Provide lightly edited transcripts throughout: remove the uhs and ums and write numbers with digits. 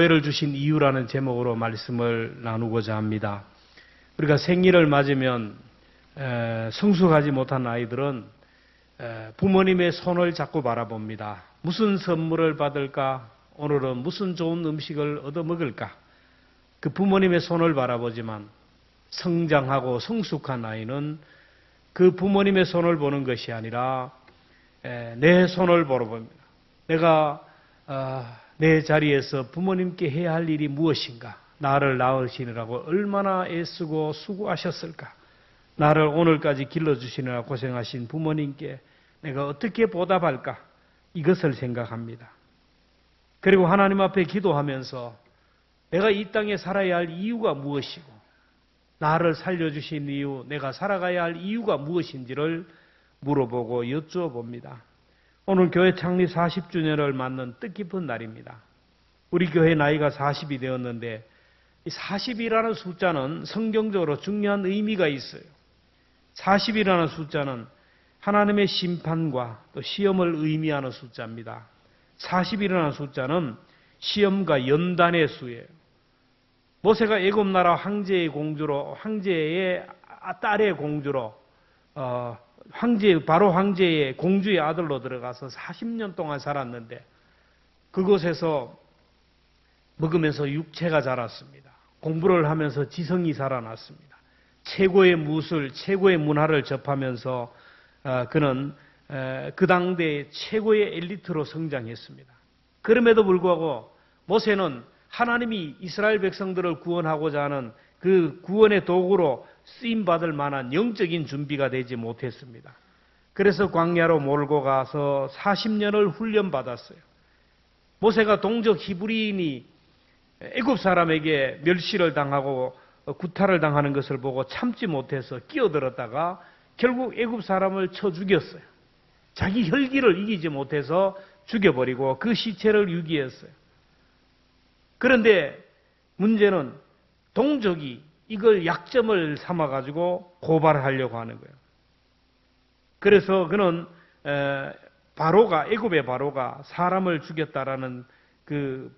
교회를 주신 이유라는 제목으로 말씀을 나누고자 합니다. 우리가 생일을 맞으면 성숙하지 못한 아이들은 부모님의 손을 잡고 바라봅니다. 무슨 선물을 받을까? 오늘은 무슨 좋은 음식을 얻어먹을까? 그 부모님의 손을 바라보지만 성장하고 성숙한 아이는 그 부모님의 손을 보는 것이 아니라 내 손을 바라봅니다. 내가 내 자리에서 부모님께 해야 할 일이 무엇인가? 나를 낳으시느라고 얼마나 애쓰고 수고하셨을까? 나를 오늘까지 길러주시느라 고생하신 부모님께 내가 어떻게 보답할까? 이것을 생각합니다. 그리고 하나님 앞에 기도하면서 내가 이 땅에 살아야 할 이유가 무엇이고 나를 살려주신 이유, 내가 살아가야 할 이유가 무엇인지를 물어보고 여쭈어봅니다. 오늘 교회 창립 40주년을 맞는 뜻깊은 날입니다. 우리 교회 나이가 40이 되었는데 이 40이라는 숫자는 성경적으로 중요한 의미가 있어요. 40이라는 숫자는 하나님의 심판과 또 시험을 의미하는 숫자입니다. 40이라는 숫자는 시험과 연단의 수예요. 모세가 애굽 나라 황제의 공주로, 황제의 딸의 공주로, 바로 황제의 공주의 아들로 들어가서 40년 동안 살았는데 그곳에서 먹으면서 육체가 자랐습니다. 공부를 하면서 지성이 살아났습니다. 최고의 무술, 최고의 문화를 접하면서 그는 그 당대의 최고의 엘리트로 성장했습니다. 그럼에도 불구하고 모세는 하나님이 이스라엘 백성들을 구원하고자 하는 그 구원의 도구로 쓰임받을 만한 영적인 준비가 되지 못했습니다. 그래서 광야로 몰고 가서 40년을 훈련받았어요. 모세가 동족 히브리인이 애굽 사람에게 멸시를 당하고 구타를 당하는 것을 보고 참지 못해서 끼어들었다가 결국 애굽 사람을 쳐 죽였어요. 자기 혈기를 이기지 못해서 죽여버리고 그 시체를 유기했어요. 그런데 문제는 동족이 이걸 약점을 삼아가지고 고발하려고 하는 거예요. 그래서 그는 애굽의 바로가 사람을 죽였다라는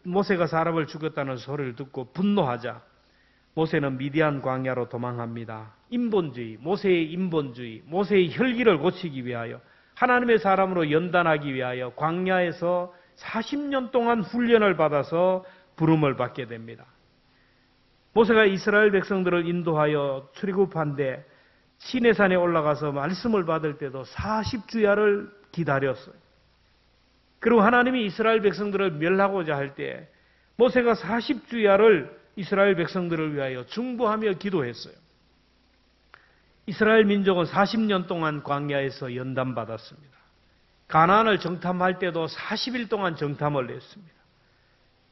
모세가 사람을 죽였다는 소리를 듣고 분노하자 모세는 미디안 광야로 도망합니다. 인본주의, 모세의 인본주의, 모세의 혈기를 고치기 위하여 하나님의 사람으로 연단하기 위하여 광야에서 40년 동안 훈련을 받아서 부름을 받게 됩니다. 모세가 이스라엘 백성들을 인도하여 출애굽한데 시내산에 올라가서 말씀을 받을 때도 40주야를 기다렸어요. 그리고 하나님이 이스라엘 백성들을 멸하고자 할 때 모세가 40주야를 이스라엘 백성들을 위하여 중보하며 기도했어요. 이스라엘 민족은 40년 동안 광야에서 연단받았습니다. 가나안을 정탐할 때도 40일 동안 정탐을 했습니다.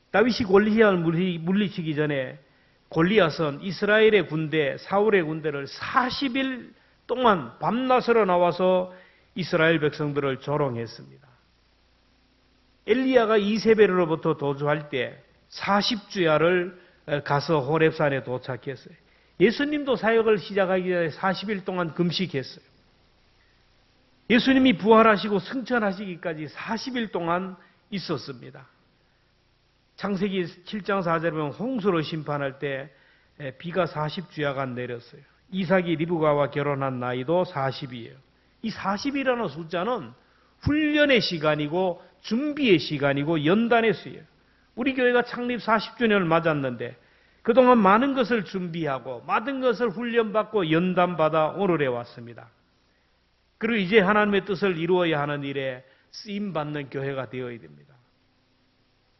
다윗이 골리앗을 물리치기 전에 골리앗은 이스라엘의 군대, 사울의 군대를 40일 동안 밤낮으로 나와서 이스라엘 백성들을 조롱했습니다. 엘리야가 이세벨으로부터 도주할 때 40주야를 가서 호렙산에 도착했어요. 예수님도 사역을 시작하기 전에 40일 동안 금식했어요. 예수님이 부활하시고 승천하시기까지 40일 동안 있었습니다. 창세기 7장 4절에 보면 홍수를 심판할 때 비가 40주야가 내렸어요. 이삭이 리브가와 결혼한 나이도 40이에요. 이 40이라는 숫자는 훈련의 시간이고 준비의 시간이고 연단의 수예요. 우리 교회가 창립 40주년을 맞았는데 그동안 많은 것을 준비하고 많은 것을 훈련받고 연단받아 오늘에 왔습니다. 그리고 이제 하나님의 뜻을 이루어야 하는 일에 쓰임받는 교회가 되어야 됩니다.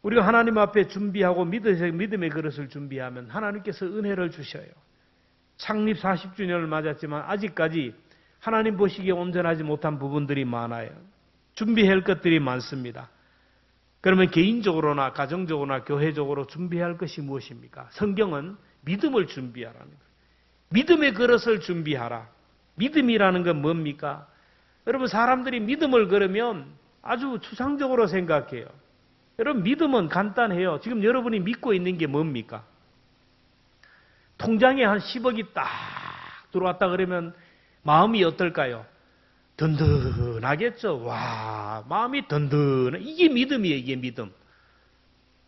우리가 하나님 앞에 준비하고 믿음의 그릇을 준비하면 하나님께서 은혜를 주셔요. 창립 40주년을 맞았지만 아직까지 하나님 보시기에 온전하지 못한 부분들이 많아요. 준비해야 할 것들이 많습니다. 그러면 개인적으로나 가정적으로나 교회적으로 준비해야 할 것이 무엇입니까? 성경은 믿음을 준비하라는 거예요. 믿음의 그릇을 준비하라. 믿음이라는 건 뭡니까? 여러분 사람들이 믿음을 걸으면 아주 추상적으로 생각해요. 여러분 믿음은 간단해요. 지금 여러분이 믿고 있는 게 뭡니까? 통장에 한 10억이 딱 들어왔다 그러면 마음이 어떨까요? 든든하겠죠. 와, 마음이 든든해. 이게 믿음이에요. 이게 믿음.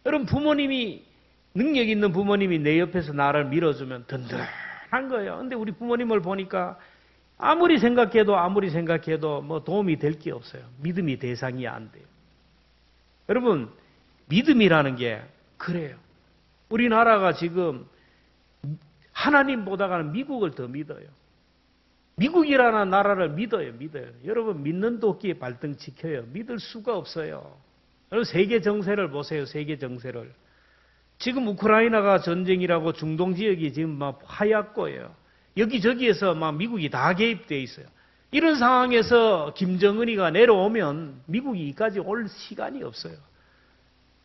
여러분 부모님이 능력 있는 부모님이 내 옆에서 나를 밀어주면 든든한 거예요. 근데 우리 부모님을 보니까 아무리 생각해도 뭐 도움이 될 게 없어요. 믿음이 대상이 안 돼요. 여러분, 믿음이라는 게 그래요. 우리나라가 지금 하나님보다는 미국을 더 믿어요. 미국이라는 나라를 믿어요. 여러분, 믿는 도끼에 발등 지켜요. 믿을 수가 없어요. 여러분, 세계 정세를 보세요. 세계 정세를. 지금 우크라이나가 전쟁이라고 중동 지역이 지금 막 화약고예요. 여기저기에서 막 미국이 다 개입되어 있어요. 이런 상황에서 김정은이가 내려오면 미국이 이까지 올 시간이 없어요.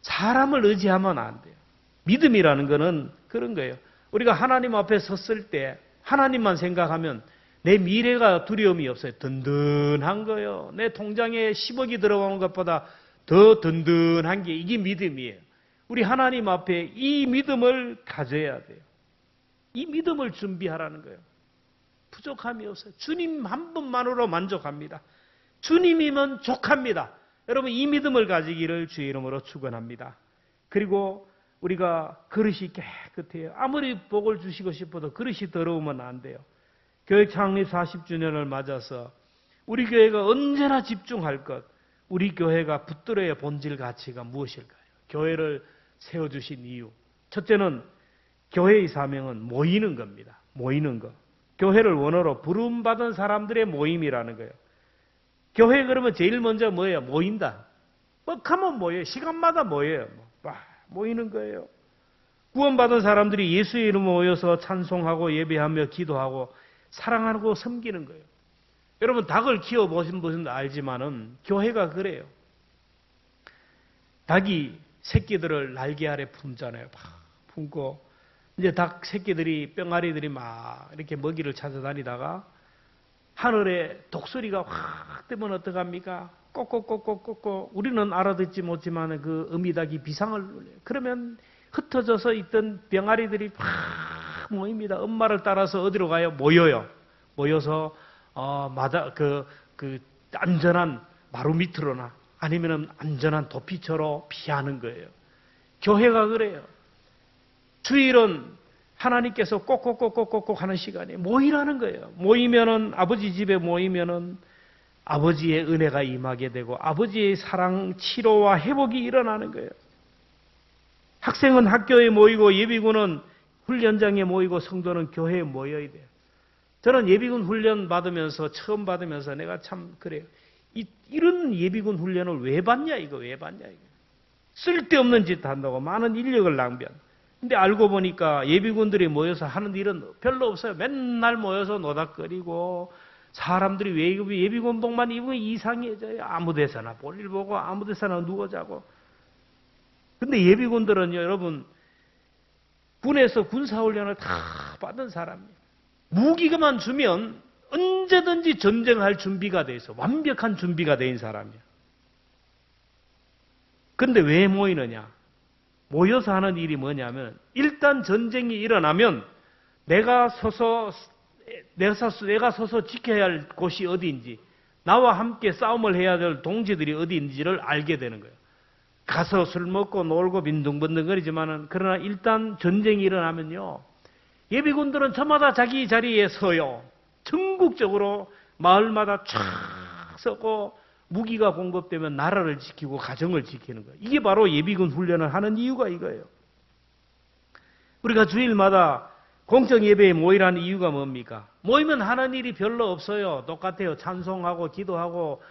사람을 의지하면 안 돼요. 믿음이라는 거는 그런 거예요. 우리가 하나님 앞에 섰을 때 하나님만 생각하면 내 미래가 두려움이 없어요. 든든한 거예요. 내 통장에 10억이 들어가는 것보다 더 든든한 게 이게 믿음이에요. 우리 하나님 앞에 이 믿음을 가져야 돼요. 이 믿음을 준비하라는 거예요. 부족함이 없어요. 주님 한 분만으로 만족합니다. 주님이면 족합니다. 여러분, 이 믿음을 가지기를 주의 이름으로 축원합니다. 그리고 우리가 그릇이 깨끗해요. 아무리 복을 주시고 싶어도 그릇이 더러우면 안 돼요. 교회 창립 40주년을 맞아서 우리 교회가 언제나 집중할 것, 우리 교회가 붙들어야 본질 가치가 무엇일까요? 교회를 세워주신 이유. 첫째는 교회의 사명은 모이는 겁니다. 모이는 것. 교회를 원어로 부름받은 사람들의 모임이라는 거예요. 교회 그러면 제일 먼저 뭐예요? 모인다. 뻑하면 모여요. 시간마다 모여요. 모이는 거예요. 구원받은 사람들이 예수의 이름으로 모여서 찬송하고 예배하며 기도하고 사랑하고 섬기는 거예요. 여러분, 닭을 키워보신 분은 알지만은 교회가 그래요. 닭이 새끼들을 날개 아래 품잖아요. 품고 이제 닭 새끼들이 뿅아리들이 막 이렇게 먹이를 찾아다니다가 하늘에 독수리가 확 뜨면 어떡합니까? 꼬꼬꼬꼬꼬꼬. 우리는 알아듣지 못지만 그 어미닭이 비상을 울려요. 그러면 흩어져서 있던 병아리들이 확 모입니다. 엄마를 따라서 어디로 가요? 모여요. 모여서 안전한 마루 밑으로나 아니면 안전한 도피처로 피하는 거예요. 교회가 그래요. 주일은 하나님께서 꼭꼭꼭꼭꼭 하는 시간에 모이라는 거예요. 모이면은 아버지 집에 모이면은 아버지의 은혜가 임하게 되고 아버지의 사랑, 치료와 회복이 일어나는 거예요. 학생은 학교에 모이고 예비군은 훈련장에 모이고 성도는 교회에 모여야 돼요. 저는 예비군 훈련 처음 받으면서 내가 참 그래요. 이런 예비군 훈련을 왜 받냐 이거. 쓸데없는 짓 한다고 많은 인력을 낭비한. 근데 알고 보니까 예비군들이 모여서 하는 일은 별로 없어요. 맨날 모여서 노닥거리고 사람들이 예비군복만 입으면 이상해져요. 아무 데서나 볼일 보고 아무 데서나 누워 자고. 근데 예비군들은요, 여러분, 군에서 군사훈련을 다 받은 사람이에요. 무기만 주면 언제든지 전쟁할 준비가 돼 있어. 완벽한 준비가 된 사람이에요. 근데 왜 모이느냐? 모여서 하는 일이 뭐냐면 일단 전쟁이 일어나면 내가 서서 지켜야 할 곳이 어디인지, 나와 함께 싸움을 해야 될 동지들이 어디인지를 알게 되는 거예요. 가서 술 먹고 놀고 빈둥번둥거리지만은 그러나 일단 전쟁이 일어나면요, 예비군들은 저마다 자기 자리에 서요. 전국적으로 마을마다 쫙 서고 무기가 공급되면 나라를 지키고 가정을 지키는 거예요. 이게 바로 예비군 훈련을 하는 이유가 이거예요. 우리가 주일마다 공적 예배에 모이라는 이유가 뭡니까? 모이면 하는 일이 별로 없어요. 똑같아요. 찬송하고 기도하고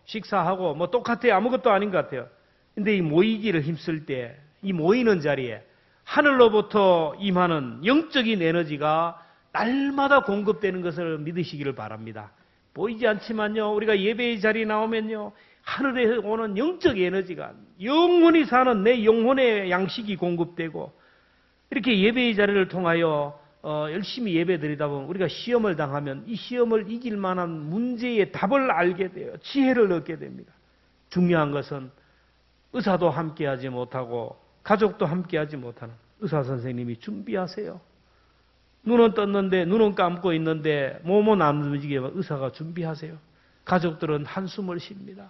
식사하고 똑같아요. 아무것도 아닌 것 같아요. 근데 이 모이기를 힘쓸 때 이 모이는 자리에 하늘로부터 임하는 영적인 에너지가 날마다 공급되는 것을 믿으시기를 바랍니다. 보이지 않지만요, 우리가 예배의 자리에 나오면요, 하늘에서 오는 영적 에너지가 영원히 사는 내 영혼의 양식이 공급되고, 이렇게 예배의 자리를 통하여 열심히 예배 드리다 보면 우리가 시험을 당하면 이 시험을 이길 만한 문제의 답을 알게 돼요. 지혜를 얻게 됩니다. 중요한 것은 의사도 함께하지 못하고 가족도 함께하지 못하는 의사 선생님이 준비하세요. 눈은 떴는데, 눈은 감고 있는데 몸은 안 움직이면 의사가 준비하세요. 가족들은 한숨을 쉽니다.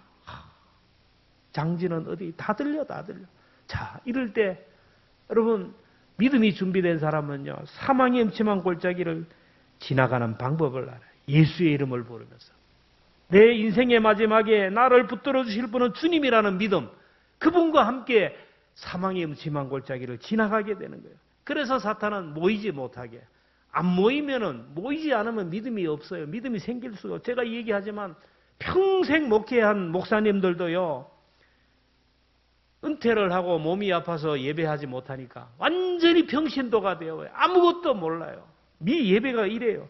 장지는 어디 다 들려. 자, 이럴 때 여러분, 믿음이 준비된 사람은요, 사망의 음침한 골짜기를 지나가는 방법을 알아요. 예수의 이름을 부르면서. 내 인생의 마지막에 나를 붙들어 주실 분은 주님이라는 믿음, 그분과 함께 사망의 음침한 골짜기를 지나가게 되는 거예요. 그래서 사탄은 모이지 못하게. 안 모이지 않으면 믿음이 없어요. 믿음이 생길 수가 없어요. 제가 얘기하지만 평생 목회한 목사님들도요, 은퇴를 하고 몸이 아파서 예배하지 못하니까 완전히 병신도가 되어요. 아무것도 몰라요. 미 예배가 이래요.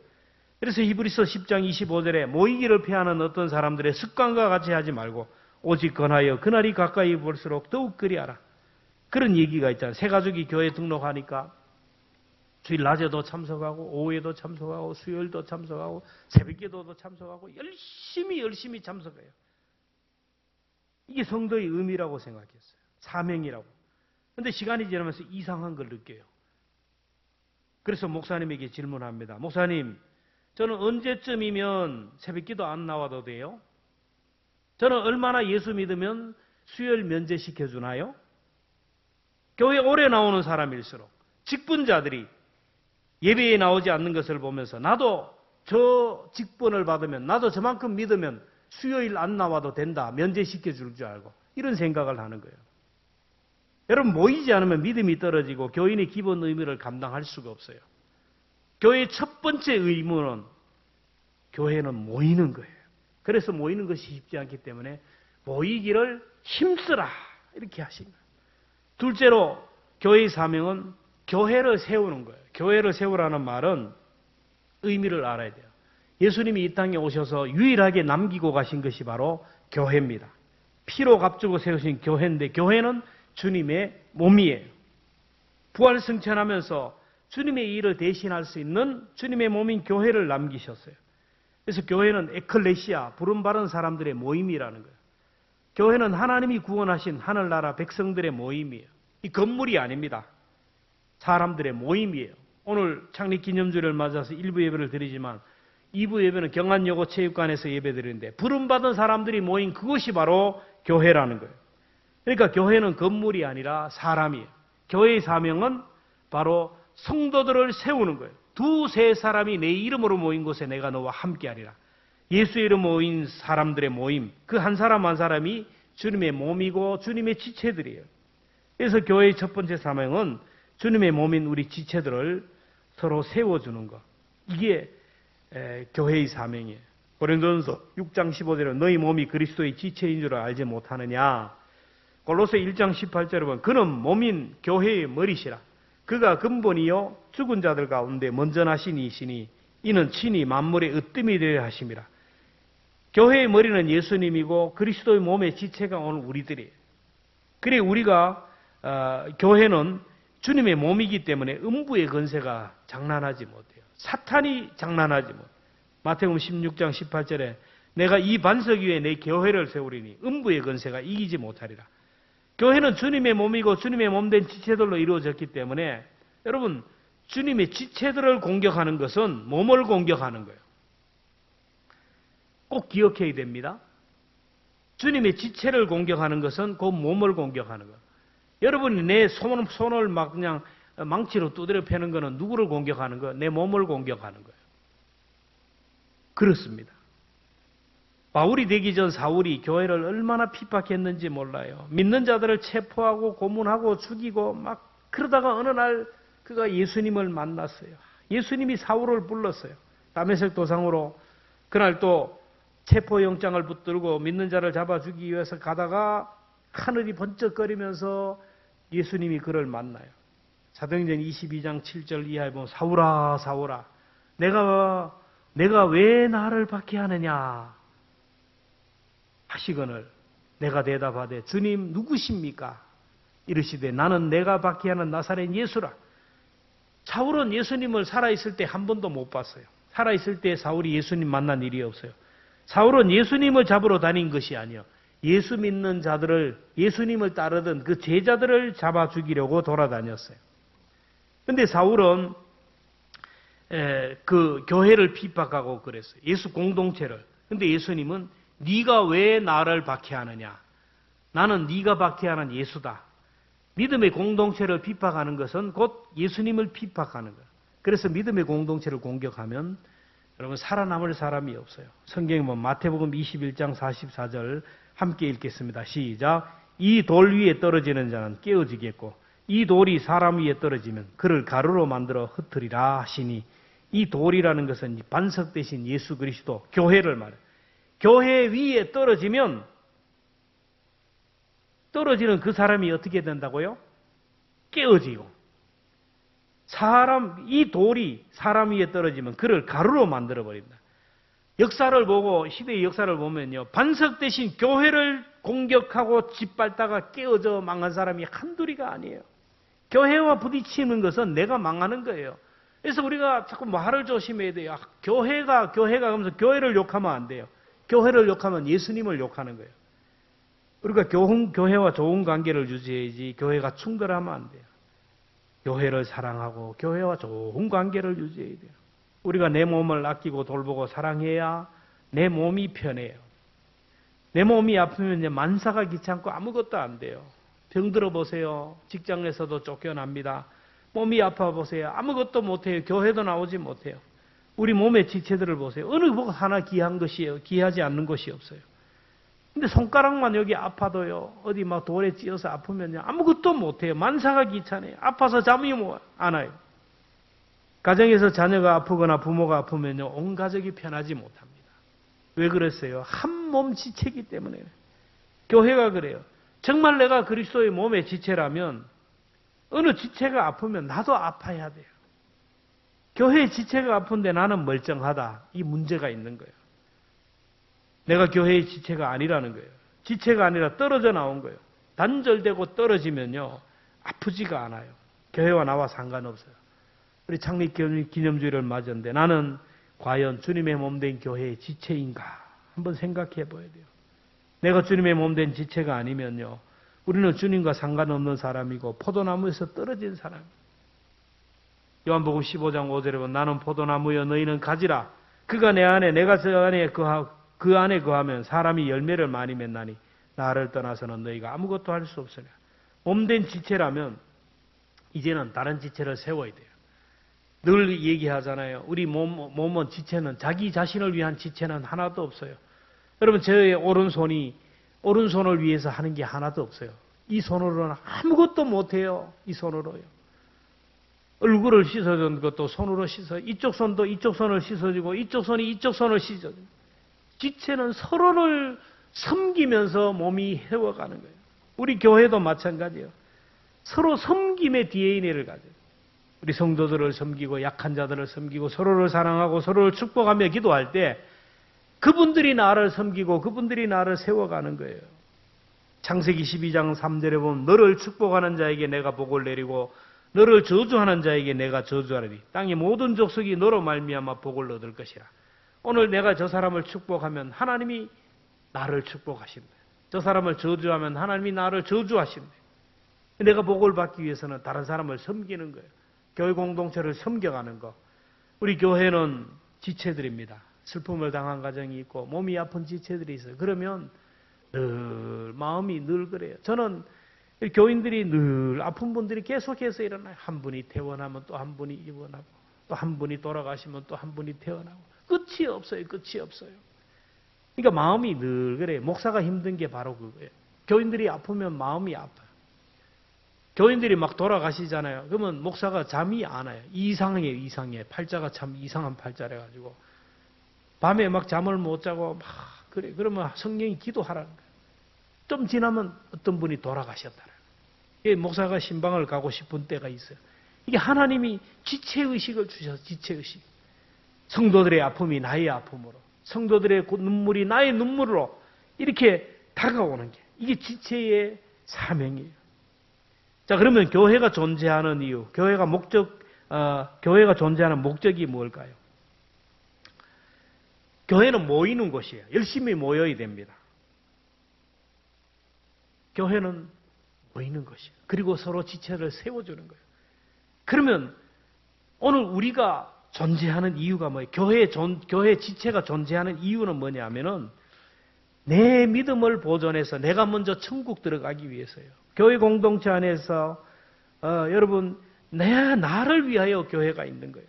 그래서 히브리서 10장 25절에 모이기를 피하는 어떤 사람들의 습관과 같이 하지 말고 오직 권하여 그날이 가까이 볼수록 더욱 그리하라. 그런 얘기가 있잖아요. 새 가족이 교회 등록하니까 주일 낮에도 참석하고 오후에도 참석하고 수요일도 참석하고 새벽기도도 참석하고 열심히 참석해요. 이게 성도의 의미라고 생각했어요. 사명이라고. 그런데 시간이 지나면서 이상한 걸 느껴요. 그래서 목사님에게 질문합니다. 목사님, 저는 언제쯤이면 새벽기도 안 나와도 돼요? 저는 얼마나 예수 믿으면 수요일 면제시켜주나요? 교회 오래 나오는 사람일수록 직분자들이 예배에 나오지 않는 것을 보면서 나도 저 직분을 받으면, 나도 저만큼 믿으면 수요일 안 나와도 된다, 면제시켜줄 줄 알고 이런 생각을 하는 거예요. 여러분, 모이지 않으면 믿음이 떨어지고 교인의 기본 의무를 감당할 수가 없어요. 교회의 첫 번째 의무는 교회는 모이는 거예요. 그래서 모이는 것이 쉽지 않기 때문에 모이기를 힘쓰라 이렇게 하신 거예요. 둘째로 교회의 사명은 교회를 세우는 거예요. 교회를 세우라는 말은 의미를 알아야 돼요. 예수님이 이 땅에 오셔서 유일하게 남기고 가신 것이 바로 교회입니다. 피로 값주고 세우신 교회인데 교회는 주님의 몸이에요. 부활 승천하면서 주님의 일을 대신할 수 있는 주님의 몸인 교회를 남기셨어요. 그래서 교회는 에클레시아, 부름받은 사람들의 모임이라는 거예요. 교회는 하나님이 구원하신 하늘나라 백성들의 모임이에요. 이 건물이 아닙니다. 사람들의 모임이에요. 오늘 창립기념주를 맞아서 1부 예배를 드리지만 2부 예배는 경안여고 체육관에서 예배 드리는데 부름받은 사람들이 모인 그것이 바로 교회라는 거예요. 그러니까 교회는 건물이 아니라 사람이에요. 교회의 사명은 바로 성도들을 세우는 거예요. 두세 사람이 내 이름으로 모인 곳에 내가 너와 함께하리라. 예수의 이름 모인 사람들의 모임, 그 한 사람 한 사람이 주님의 몸이고 주님의 지체들이에요. 그래서 교회의 첫 번째 사명은 주님의 몸인 우리 지체들을 서로 세워주는 것. 이게 교회의 사명이에요. 고린도전서 6장 15절에 너희 몸이 그리스도의 지체인 줄 알지 못하느냐. 골로새 1장 18절에 보면 그는 몸인 교회의 머리시라. 그가 근본이요 죽은 자들 가운데 먼저 나신 이시니 이는 친히 만물의 으뜸이 되려 하심이라. 교회의 머리는 예수님이고 그리스도의 몸의 지체가 오는 우리들이에요. 그래 우리가 교회는 주님의 몸이기 때문에 음부의 권세가 장난하지 못해요. 사탄이 장난하지 못해요. 마태복음 16장 18절에 내가 이 반석 위에 내 교회를 세우리니 음부의 권세가 이기지 못하리라. 교회는 주님의 몸이고 주님의 몸된 지체들로 이루어졌기 때문에 여러분, 주님의 지체들을 공격하는 것은 몸을 공격하는 거예요. 꼭 기억해야 됩니다. 주님의 지체를 공격하는 것은 그 몸을 공격하는 거예요. 여러분이 내 손을 막 그냥 망치로 두드려 패는 거는 누구를 공격하는 거예요? 내 몸을 공격하는 거예요. 그렇습니다. 바울이 되기 전 사울이 교회를 얼마나 핍박했는지 몰라요. 믿는 자들을 체포하고 고문하고 죽이고 막 그러다가 어느 날 그가 예수님을 만났어요. 예수님이 사울을 불렀어요. 다메섹 도상으로. 그날 또 체포영장을 붙들고 믿는 자를 잡아 주기 위해서 가다가 하늘이 번쩍거리면서 예수님이 그를 만나요. 사도행전 22장 7절 이하에 보면 사울아 사울아 내가 왜 나를 박해하느냐 하시거늘 내가 대답하되 주님 누구십니까? 이르시되 나는 내가 박해하는 나사렛 예수라. 사울은 예수님을 살아있을 때 한 번도 못 봤어요. 살아있을 때 사울이 예수님 만난 일이 없어요. 사울은 예수님을 잡으러 다닌 것이 아니요 예수 믿는 자들을, 예수님을 따르던 그 제자들을 잡아 죽이려고 돌아다녔어요. 그런데 사울은 그 교회를 핍박하고 그랬어요. 예수 공동체를. 그런데 예수님은 네가 왜 나를 박해하느냐? 나는 네가 박해하는 예수다. 믿음의 공동체를 핍박하는 것은 곧 예수님을 핍박하는 거예요. 그래서 믿음의 공동체를 공격하면 여러분 살아남을 사람이 없어요. 성경에 보면 마태복음 21장 44절 함께 읽겠습니다. 시작. 이 돌 위에 떨어지는 자는 깨어지겠고 이 돌이 사람 위에 떨어지면 그를 가루로 만들어 흩으리라 하시니 이 돌이라는 것은 반석 대신 예수 그리스도 교회를 말해요. 교회 위에 떨어지면 떨어지는 그 사람이 어떻게 된다고요? 깨어지고 이 돌이 사람 위에 떨어지면 그를 가루로 만들어 버린다. 역사를 보고 시대의 역사를 보면요. 반석 대신 교회를 공격하고 짓밟다가 깨어져 망한 사람이 한둘이가 아니에요. 교회와 부딪히는 것은 내가 망하는 거예요. 그래서 우리가 자꾸 말을 조심해야 돼요. 교회가 하면서 교회를 욕하면 안 돼요. 교회를 욕하면 예수님을 욕하는 거예요. 우리가 교회와 좋은 관계를 유지해야지 교회가 충돌하면 안 돼요. 교회를 사랑하고 교회와 좋은 관계를 유지해야 돼요. 우리가 내 몸을 아끼고 돌보고 사랑해야 내 몸이 편해요. 내 몸이 아프면 이제 만사가 귀찮고 아무것도 안 돼요. 병들어 보세요. 직장에서도 쫓겨납니다. 몸이 아파 보세요. 아무것도 못해요. 교회도 나오지 못해요. 우리 몸의 지체들을 보세요. 어느 뭐 하나 귀한 것이에요. 귀하지 않는 것이 없어요. 근데 손가락만 여기 아파도요. 어디 막 돌에 찧어서 아프면요. 아무것도 못해요. 만사가 귀찮아요. 아파서 잠이 안 와요. 가정에서 자녀가 아프거나 부모가 아프면요. 온 가족이 편하지 못합니다. 왜 그랬어요? 한 몸 지체이기 때문에. 교회가 그래요. 정말 내가 그리스도의 몸의 지체라면 어느 지체가 아프면 나도 아파야 돼요. 교회의 지체가 아픈데 나는 멀쩡하다. 이 문제가 있는 거예요. 내가 교회의 지체가 아니라는 거예요. 지체가 아니라 떨어져 나온 거예요. 단절되고 떨어지면요. 아프지가 않아요. 교회와 나와 상관없어요. 우리 창립 기념주일을 맞았는데 나는 과연 주님의 몸된 교회의 지체인가? 한번 생각해 봐야 돼요. 내가 주님의 몸된 지체가 아니면요. 우리는 주님과 상관없는 사람이고 포도나무에서 떨어진 사람. 요한복음 15장 5절에 보면 나는 포도나무여 너희는 가지라. 그가 내 안에 내가 저 안에 그 안에 거하면 사람이 열매를 많이 맺나니 나를 떠나서는 너희가 아무것도 할 수 없으랴. 몸된 지체라면 이제는 다른 지체를 세워야 돼요. 늘 얘기하잖아요. 우리 몸은 지체는 자기 자신을 위한 지체는 하나도 없어요. 여러분 저의 오른손을 위해서 하는 게 하나도 없어요. 이 손으로는 아무것도 못해요. 이 손으로요. 얼굴을 씻어주는 것도 손으로 씻어요. 이쪽 손도 이쪽 손을 씻어주고 이쪽 손이 이쪽 손을 씻어줘요. 지체는 서로를 섬기면서 몸이 해워가는 거예요. 우리 교회도 마찬가지예요. 서로 섬김의 DNA를 가져요. 우리 성도들을 섬기고 약한 자들을 섬기고 서로를 사랑하고 서로를 축복하며 기도할 때 그분들이 나를 섬기고 그분들이 나를 세워가는 거예요. 창세기 12장 3절에 보면 너를 축복하는 자에게 내가 복을 내리고 너를 저주하는 자에게 내가 저주하리니 땅의 모든 족속이 너로 말미암아 복을 얻을 것이라. 오늘 내가 저 사람을 축복하면 하나님이 나를 축복하신다. 저 사람을 저주하면 하나님이 나를 저주하신다. 내가 복을 받기 위해서는 다른 사람을 섬기는 거예요. 교회 공동체를 섬겨가는 거. 우리 교회는 지체들입니다. 슬픔을 당한 가정이 있고 몸이 아픈 지체들이 있어요. 그러면 늘 마음이 늘 그래요. 저는 교인들이 늘 아픈 분들이 계속해서 일어나요. 한 분이 퇴원하면 또 한 분이 입원하고 또 한 분이 돌아가시면 또 한 분이 퇴원하고 끝이 없어요. 끝이 없어요. 그러니까 마음이 늘 그래요. 목사가 힘든 게 바로 그거예요. 교인들이 아프면 마음이 아파요. 교인들이 막 돌아가시잖아요. 그러면 목사가 잠이 안 와요. 이상해. 팔자가 참 이상한 팔자래 가지고 밤에 막 잠을 못 자고 막 그래. 그러면 성령이 기도하라는 거예요. 좀 지나면 어떤 분이 돌아가셨다는 거예요. 목사가 신방을 가고 싶은 때가 있어요. 이게 하나님이 지체의식을 주셔서 지체의식. 성도들의 아픔이 나의 아픔으로, 성도들의 눈물이 나의 눈물로 이렇게 다가오는 게 이게 지체의 사명이에요. 자, 그러면 교회가 존재하는 이유, 교회가 존재하는 목적이 뭘까요? 교회는 모이는 곳이에요. 열심히 모여야 됩니다. 교회는 모이는 것이에요. 그리고 서로 지체를 세워주는 거예요. 그러면 오늘 우리가 존재하는 이유가 뭐예요? 교회 지체가 존재하는 이유는 뭐냐면은 내 믿음을 보존해서 내가 먼저 천국 들어가기 위해서요. 교회 공동체 안에서 여러분 나를 위하여 교회가 있는 거예요.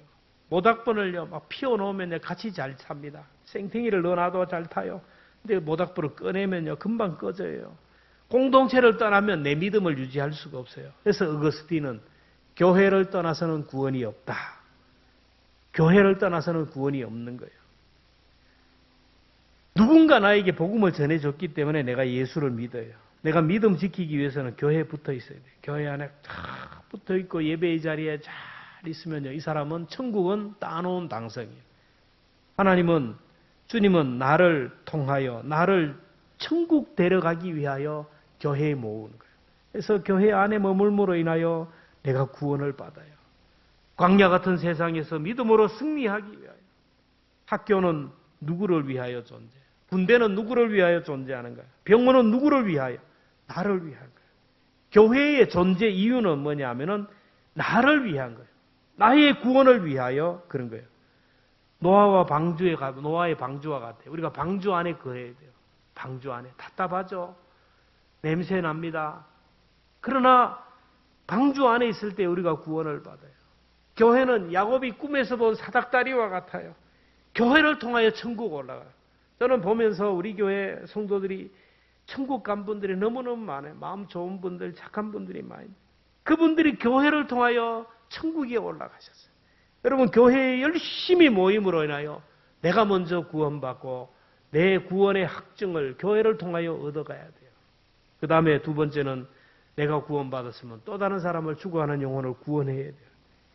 모닥불을요 막 피워놓으면 같이 잘 탑니다. 생탱이를 넣어놔도 잘 타요. 근데 모닥불을 꺼내면요 금방 꺼져요. 공동체를 떠나면 내 믿음을 유지할 수가 없어요. 그래서 어거스틴은 교회를 떠나서는 구원이 없다. 교회를 떠나서는 구원이 없는 거예요. 누군가 나에게 복음을 전해줬기 때문에 내가 예수를 믿어요. 내가 믿음 지키기 위해서는 교회에 붙어 있어야 돼요. 교회 안에 쫙 붙어 있고 예배의 자리에 잘 있으면요. 이 사람은 천국은 따놓은 당성이에요. 하나님은 주님은 나를 통하여 나를 천국 데려가기 위하여 교회에 모으는 거예요. 그래서 교회 안에 머물므로 인하여 내가 구원을 받아요. 광야 같은 세상에서 믿음으로 승리하기 위하여. 학교는 누구를 위하여 존재해요? 군대는 누구를 위하여 존재하는가요? 병원은 누구를 위하여? 나를 위한 거예요. 교회의 존재 이유는 뭐냐면은 나를 위한 거예요. 나의 구원을 위하여 그런 거예요. 노아의 방주와 같아요. 우리가 방주 안에 거해야 돼요. 방주 안에. 답답하죠? 냄새 납니다. 그러나 방주 안에 있을 때 우리가 구원을 받아요. 교회는 야곱이 꿈에서 본 사닥다리와 같아요. 교회를 통하여 천국 올라가요. 저는 보면서 우리 교회 성도들이 천국 간 분들이 너무너무 많아요. 마음 좋은 분들, 착한 분들이 많아요. 그분들이 교회를 통하여 천국에 올라가셨어요. 여러분 교회에 열심히 모임으로 인하여 내가 먼저 구원받고 내 구원의 확증을 교회를 통하여 얻어가야 돼요. 그 다음에 두 번째는 내가 구원받았으면 또 다른 사람을 죽어가는 영혼을 구원해야 돼요.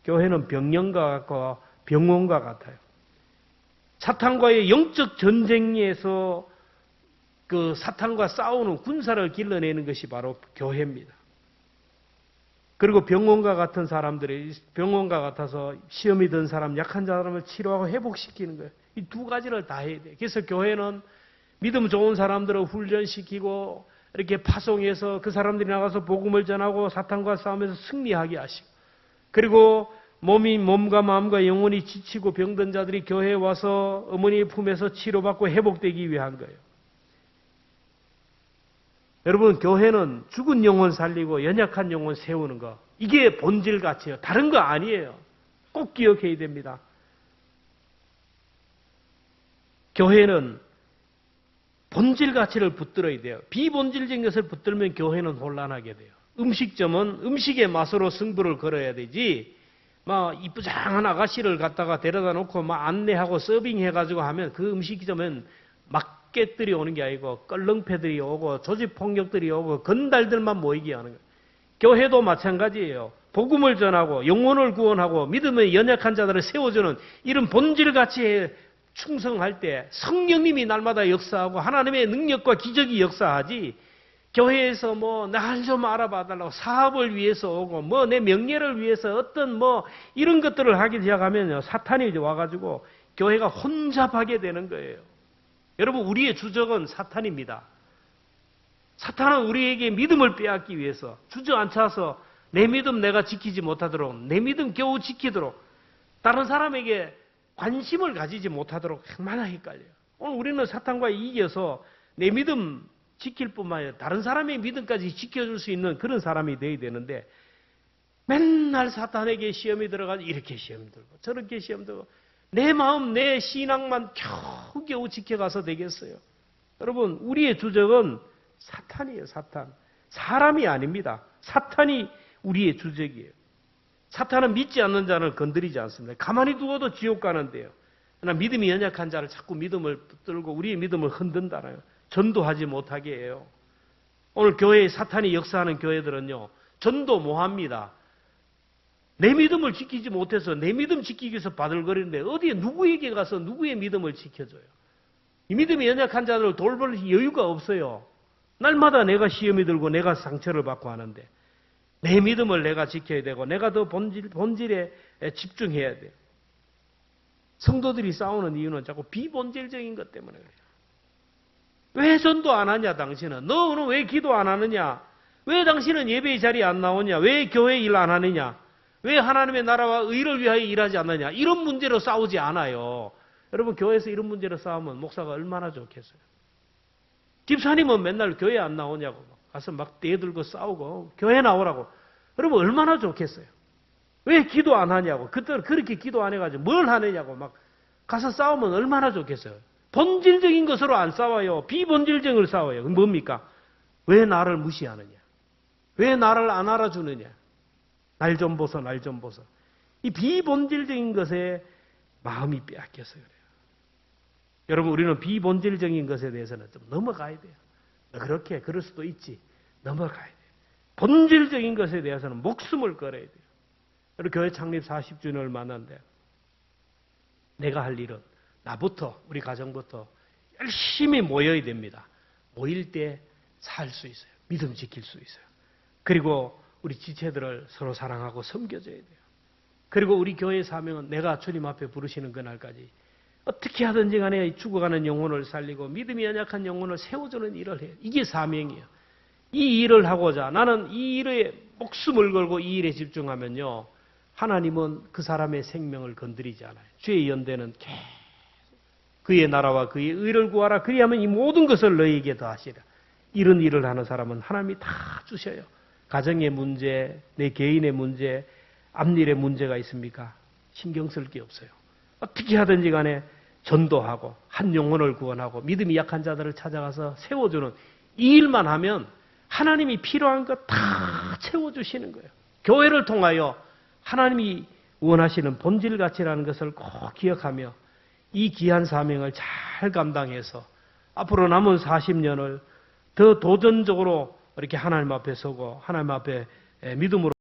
교회는 병영과 같고 병원과 같아요. 사탄과의 영적 전쟁에서 그 사탄과 싸우는 군사를 길러내는 것이 바로 교회입니다. 그리고 병원과 같은 사람들이 병원과 같아서 시험이 든 사람, 약한 사람을 치료하고 회복시키는 거예요. 이 두 가지를 다 해야 돼요. 그래서 교회는 믿음 좋은 사람들을 훈련시키고 이렇게 파송해서 그 사람들이 나가서 복음을 전하고 사탄과 싸우면서 승리하게 하시고 그리고 몸과 마음과 영혼이 지치고 병든 자들이 교회에 와서 어머니의 품에서 치료받고 회복되기 위한 거예요. 여러분 교회는 죽은 영혼 살리고 연약한 영혼 세우는 거 이게 본질 가치예요. 다른 거 아니에요. 꼭 기억해야 됩니다. 교회는 본질 가치를 붙들어야 돼요. 비본질적인 것을 붙들면 교회는 혼란하게 돼요. 음식점은 음식의 맛으로 승부를 걸어야 되지 막 이쁘장한 아가씨를 갖다가 데려다 놓고 막 안내하고 서빙해가지고 하면 그 음식점은 막개들이 오는 게 아니고 껄렁패들이 오고 조직폭력들이 오고 건달들만 모이게 하는 거예요. 교회도 마찬가지예요. 복음을 전하고 영혼을 구원하고 믿음의 연약한 자들을 세워주는 이런 본질 가치에 충성할 때 성령님이 날마다 역사하고 하나님의 능력과 기적이 역사하지 교회에서 뭐 날 좀 알아봐 달라고 사업을 위해서 오고 뭐 내 명예를 위해서 어떤 뭐 이런 것들을 하기 시작하면요 사탄이 이제 와가지고 교회가 혼잡하게 되는 거예요. 여러분 우리의 주적은 사탄입니다. 사탄은 우리에게 믿음을 빼앗기 위해서 주저앉혀서 내 믿음 내가 지키지 못하도록 내 믿음 겨우 지키도록 다른 사람에게 관심을 가지지 못하도록 얼마나 헷갈려요. 오늘 우리는 사탄과 이겨서 내 믿음 지킬 뿐만 아니라 다른 사람의 믿음까지 지켜줄 수 있는 그런 사람이 되어야 되는데 맨날 사탄에게 시험이 들어가서 이렇게 시험 들고 저렇게 시험 들고 내 마음 내 신앙만 겨우겨우 지켜가서 되겠어요. 여러분 우리의 주적은 사탄이에요. 사탄. 사람이 아닙니다. 사탄이 우리의 주적이에요. 사탄은 믿지 않는 자를 건드리지 않습니다. 가만히 두어도 지옥 가는데요. 그러나 믿음이 연약한 자를 자꾸 믿음을 붙들고 우리의 믿음을 흔든다나요. 전도하지 못하게 해요. 오늘 교회에 사탄이 역사하는 교회들은요. 전도 못합니다. 내 믿음을 지키지 못해서 내 믿음 지키기 위해서 바들거리는데 어디에 누구에게 가서 누구의 믿음을 지켜줘요. 이 믿음이 연약한 자들을 돌볼 여유가 없어요. 날마다 내가 시험이 들고 내가 상처를 받고 하는데 내 믿음을 내가 지켜야 되고 내가 더 본질에 집중해야 돼요. 성도들이 싸우는 이유는 자꾸 비본질적인 것 때문에 그래요. 왜 전도 안 하냐 당신은? 너는 왜 기도 안 하느냐? 왜 당신은 예배의 자리에 안 나오냐? 왜 교회 일 안 하느냐? 왜 하나님의 나라와 의를 위하여 일하지 않느냐? 이런 문제로 싸우지 않아요. 여러분 교회에서 이런 문제로 싸우면 목사가 얼마나 좋겠어요. 집사님은 맨날 교회 안 나오냐고 가서 막 떼들고 싸우고 교회 나오라고. 여러분 얼마나 좋겠어요. 왜 기도 안 하냐고. 그때 그렇게 기도 안 해가지고 뭘 하느냐고 막 가서 싸우면 얼마나 좋겠어요. 본질적인 것으로 안 싸워요. 비본질적으로 싸워요. 그럼 뭡니까? 왜 나를 무시하느냐? 왜 나를 안 알아주느냐? 날 좀 보소, 날 좀 보소. 이 비본질적인 것에 마음이 빼앗겨서 그래요. 여러분 우리는 비본질적인 것에 대해서는 좀 넘어가야 돼요. 그렇게 그럴 수도 있지. 넘어가야 돼요. 본질적인 것에 대해서는 목숨을 걸어야 돼요. 여러분 교회 창립 40주년을 만났는데 내가 할 일은 나부터 우리 가정부터 열심히 모여야 됩니다. 모일 때 살 수 있어요. 믿음 지킬 수 있어요. 그리고 우리 지체들을 서로 사랑하고 섬겨줘야 돼요. 그리고 우리 교회의 사명은 내가 주님 앞에 부르시는 그날까지 어떻게 하든지 간에 죽어가는 영혼을 살리고 믿음이 연약한 영혼을 세워주는 일을 해요. 이게 사명이에요. 이 일을 하고자 나는 이 일에 목숨을 걸고 이 일에 집중하면요. 하나님은 그 사람의 생명을 건드리지 않아요. 주의 연대는 계속 그의 나라와 그의 의를 구하라. 그리하면 이 모든 것을 너희에게 더하시라. 이런 일을 하는 사람은 하나님이 다 주셔요. 가정의 문제, 내 개인의 문제, 앞일의 문제가 있습니까? 신경 쓸 게 없어요. 어떻게 하든지 간에 전도하고 한 영혼을 구원하고 믿음이 약한 자들을 찾아가서 세워주는 이 일만 하면 하나님이 필요한 것 다 채워주시는 거예요. 교회를 통하여 하나님이 원하시는 본질 가치라는 것을 꼭 기억하며 이 귀한 사명을 잘 감당해서 앞으로 남은 40년을 더 도전적으로 이렇게 하나님 앞에 서고 하나님 앞에 믿음으로